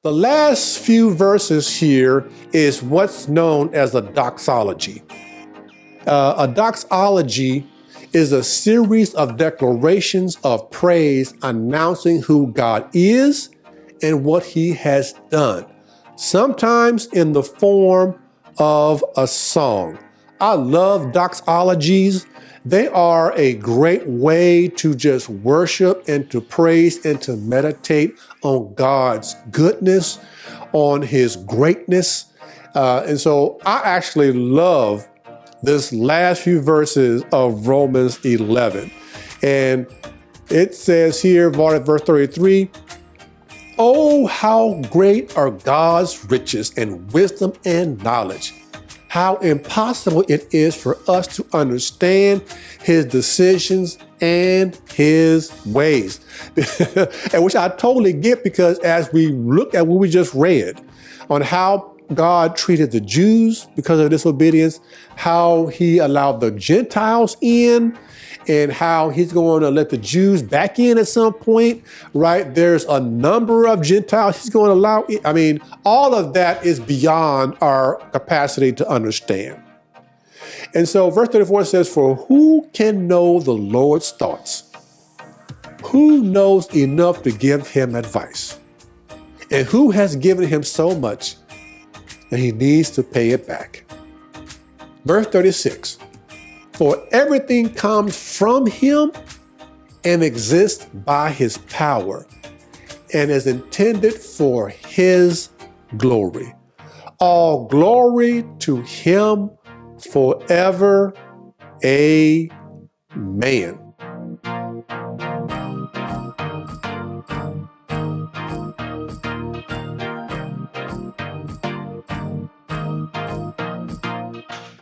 The last few verses here is what's known as a doxology. A doxology is a series of declarations of praise announcing who God is and what he has done, sometimes in the form of a song. I love doxologies. They are a great way to just worship and to praise and to meditate on God's goodness, on his greatness. And so I actually love this last few verses of Romans 11. And it says here, verse 33, "Oh, how great are God's riches and wisdom and knowledge. How impossible it is for us to understand his decisions and his ways." And which I totally get, because as we look at what we just read on how God treated the Jews because of disobedience, how he allowed the Gentiles in, and how he's going to let the Jews back in at some point, right? There's a number of Gentiles he's going to allow in. I mean, all of that is beyond our capacity to understand. And so verse 34 says, "For who can know the Lord's thoughts? Who knows enough to give him advice? And who has given him so much that he needs to pay it back?" Verse 36, "For everything comes from him and exists by his power and is intended for his glory. All glory to him forever. Amen."